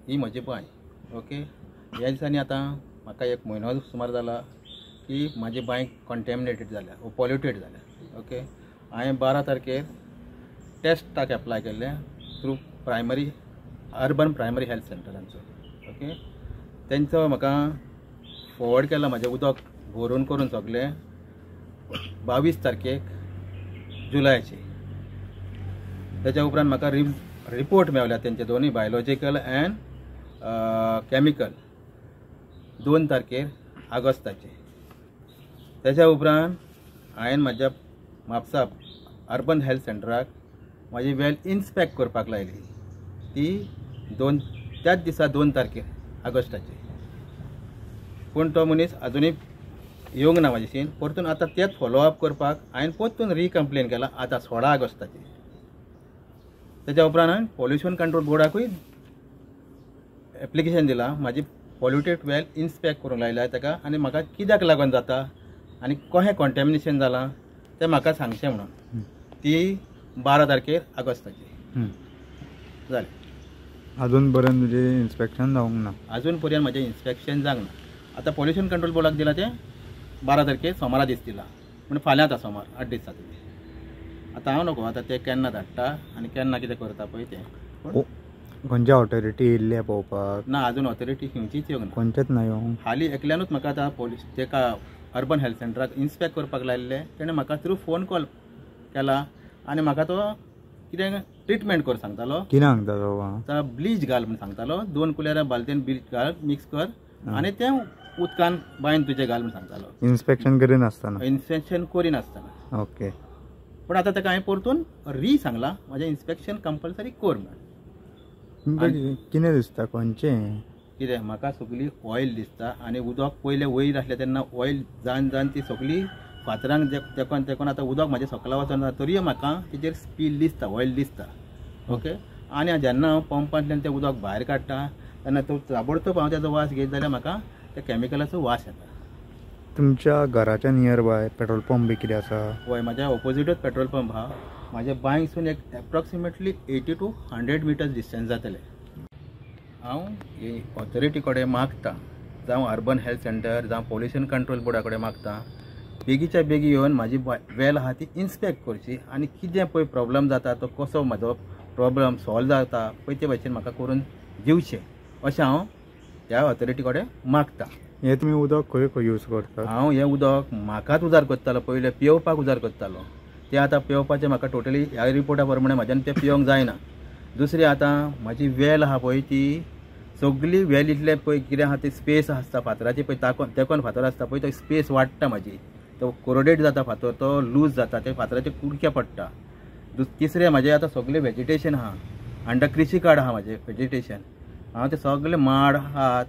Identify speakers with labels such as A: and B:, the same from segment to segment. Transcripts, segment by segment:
A: ही म्हजी बांय. ओके, ह्या दिसांनी आतां म्हाका एक म्हयनो सुमार जाला की म्हाजी बांय कॉन्टॅमिनेटेड जाल्या वो पॉल्युटेड जाल्या. ओके, हांवें 12 तारखेर टेस्टाक एप्लाय केल्लें थ्रू अर्बन प्रायमरी हेल्थ सेंटरांचो. ओके, तेंचो म्हाका फॉवर्ड केला म्हाजें उदक भरून करून सगलें 22 तारखेक जुलायाची. तेच्या उपरांत म्हाका रिपोर्ट मेवल्या तेंचे दोन्ही बायोलॉजिकल एंड केमिकल 2 तारखेर ऑगस्टाचे. तेच्या उपरांत हांवें म्हाज्या म्हापसा अर्बन हेल्थ सेंटराक म्हाजी वेल इन्स्पेक्ट करपाक लायली. ती त्याच दिसा 2 तारखेर ऑगस्टाची. पूण तो मनीस अजुनूय येवंक ना म्हाजेशीन. परतून आतां तेच फॉलोअप करपाक हांवें परतून रिकम्प्लेन केला आतां 16 ऑगस्टाची. तेच्या उपरांत हांवें पॉल्युशन कंट्रोल बोर्डाकूय एप्लिकेशन दिलां. म्हाजी पॉल्युटेड वेल इन्स्पेक्ट करूंक लायल्या ताका आनी म्हाका कित्याक लागून जाता आनी कशें कॉन्टॅमिनेशन जालां तें म्हाका सांगचें म्हणून. ती 12 तारखेर ऑगस्टाची जालें.
B: अजून पर्यंत तुजें इन्स्पेक्शन जावंक ना?
A: अजून पर्यंत म्हाजें इन्स्पेक्शन जावंक ना. आतां पॉल्युशन कंट्रोल बोर्डाक दिलां तें 12 तारखेर सोमारा दीस दिला. पूण फाल्यां आतां सोमार 8 दीस जातलीं. आतां हांव नको आतां ते केन्ना धाडटा आनी केन्ना कितें करता पळय तें.
B: खंयच्या ऑथॉरिटी येयल्ले पळोवपाक?
A: ना, अजून ऑथॉरिटी खंयचीच येवंक ना.
B: खंयचेच ना येवंक?
A: हालीं एकल्यानूच म्हाका आतां तेका अर्बन हेल्थ सेंटराक इन्स्पेक्ट करपाक लायिल्लें. तेणें म्हाका थ्रू फोन कॉल केला आनी म्हाका तो कितें ट्रिटमेंट कर सांगतालो.
B: कितें सांगतालो?
A: आतां ब्लीच घाल म्हूण सांगतालो. 2 कुलेरां बालदेन ब्लीच घाल, मिक्स कर आनी तें उदकान बांयन तुजें घाल म्हूण सांगतालो.
B: इन्स्पेक्शन करिनासतना?
A: इन्स्पेक्शन करिनासतना.
B: ओके.
A: पूण आतां ताका हांवें परतून सांगलां म्हाजें इन्स्पेक्शन कंपल्सरी कर म्हणून.
B: कितें दिसता खंयचें?
A: कितें म्हाका सगळी ऑयल दिसता आनी उदक पयलें वयर आसलें तेन्ना ऑयल जावन ती सगळी फातरांक तेकोन आतां उदक म्हाजें सकला वचना तरी म्हाका तेजेर स्पील दिसता, ऑयल दिसता. ओके, आनी जेन्ना हांव पंपांतल्यान तें उदक भायर काडटा तेन्ना तो ताबडतोब हांव तेजो वास घेत जाल्यार म्हाका त्या केमिकलाचो वास येता.
B: तुमच्या घराच्या नियर बाय पेट्रोल पंप बी कितें आसा?
A: हय, म्हाज्या ऑपोजिटूच पेट्रोल पंप आहा. म्हाज्या बांयसून एक एप्रॉक्सिमेटली 80 to 100 मिटर्स डिस्टन्स जातलें. हांव ऑथॉरिटी कडेन मागतां, जावं अर्बन हेल्थ सेंटर जावं पॉल्युशन कंट्रोल बोर्डा कडेन मागतां, बेगीच्या बेगी येवन म्हाजी वेल आहा ती इन्स्पेक्ट करची आनी कितें पळय प्रॉब्लम जाता तो कसो म्हाजो प्रॉब्लम सॉल्व जाता पळय ते भाशेन म्हाका करून दिवचें अशें हांव ह्या ऑथॉरिटी कडेन मागतां.
B: हें तुमी उदक खंय खंय यूज करता?
A: हांव हें उदक म्हाकाच उजार करतालो. पयलें पिवपाक उजार करतालो. तें आतां पेंवपाचें म्हाका टोटली ह्या रिपोर्टा प्रमाणे म्हाज्यान तें पिवंक जायना. दुसरी आतां म्हाजी वेल आहा पळय ती सगळी वेल इतलें पळय कितें आहा ती स्पेस आसता फातराची पळय तेकोन फातर आसता पळय तो स्पेस वाडटा म्हाजी. तो कोरोडेट जाता फातर, तो लूज जाता, ते फातराचे कुडके पडटा. तिसरें म्हाजें आतां सगळें वेजिटेशन आहा. अंडर कृशी कार्ड आहा म्हाजें वेजिटेशन. हांव ते सगळे माड आहात,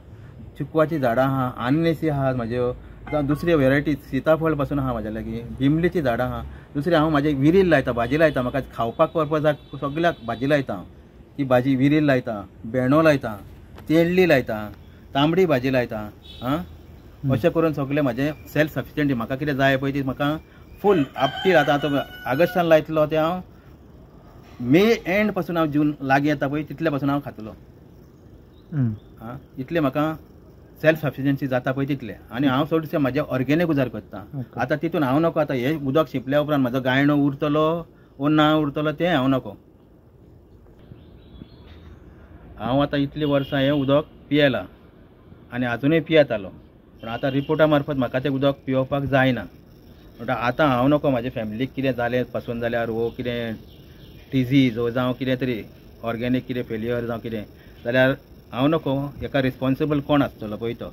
A: चिकवाची झाडां आहा, आननेसी आहात म्हाज्यो, जावं दुसरे वेरायटी सीताफळ पासून आहा म्हाज्या लागीं, बिमलेची झाडां आहा. दुसरें हांव म्हाजे विरील लायता, भाजी लायता. म्हाका खावपाक पर्पजाक सगळ्याक भाजी लायता हांव. ती भाजी विरील लायता, भेंडो लायता, तेंडली लायता, तांबडी भाजी लायता. अशें करून सगळें म्हाजें सेल्फ सफिशियंट. म्हाका कितें जाय पळय ती म्हाका फूल आपटील आतां ऑगस्टान लायतलो तें हांव मे एंड पासून हांव जून लागीं येता पळय तितले पासून हांव खातलो. इतलें म्हाका सेल्फ सफिशियन्सी जाता पळय तितलें. आनी हांव चडशें म्हाजें ऑर्गेनीक उजार करता. आतां तितून हांव नको आतां हें उदक शिंपल्या उपरांत म्हाजो गायणो उरतलो वो ना उरतलो तें हांव नको. हांव आतां इतलीं वर्सां हें उदक पियेलां आनी आजुनूय पियेतालो. पूण आतां रिपोर्टा मार्फत म्हाका तें उदक पिवपाक जायना. म्हणटा आतां हांव नको म्हाजे फॅमिलीक कितें जालें पासून जाल्यार वो कितें डिजीज वो जावं कितें तरी ऑर्गेनीक कितें फेल्युअर जावं कितें जाल्यार हांव नको. हेका रिस्पॉन्सिबल कोण आसतलो पळय तो.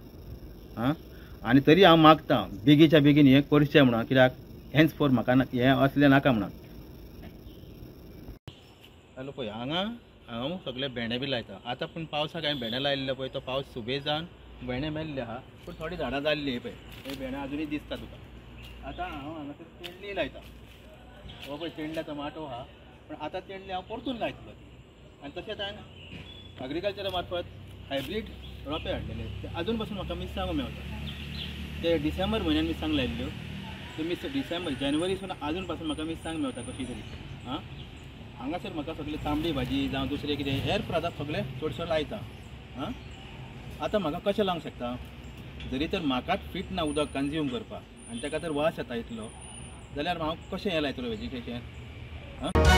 A: आनी तरी हांव मागतां बेगीच्या बेगीन हें करचें म्हणून, कित्याक हेंच फोर म्हाका हें असलें नाका म्हणून. हॅलो पळय हांगा हांव सगळे भेंडे बी लायता. आतां पूण पावसाक हांवें भेंडे लायिल्ले पळय तो पावस सुबेज जावन भेंडे मेल्ले आहा. पूण थोडीं झाडां जाल्लीं पळय हे भेंडे अजुनूय दिसता तुका. आतां हांव हांगासर तेंडली लायता. हो पळय तेंडल्या टमाटो आहा. पूण आतां तेंडली हांव परतून लायतलो. आनी तशेंच हांवें एग्रीकल्चरा मार्फत हायब्रीड रोंपे हाडलेले. ते अजून पासून म्हाका मिरसांगो मेवता. ते डिसेंबर म्हयन्यान मिरसांग लायिल्ल्यो. ते डिसेंबर जानेवारीसून अजून पासून म्हाका मिरसांग मेवता कशी तरी. हांगासर म्हाका सगळी तांबडी भाजी जावं दुसरें कितें हेर प्रॉडक्ट सगळे चडशे लायता. हां आतां म्हाका कशें लावंक शकता जरी तर म्हाकाच फिट ना उदक कंज्यूम करपाक आनी ताका तर वास येता इतलो जाल्यार हांव कशें हें लायतलो वेजिटेशन हां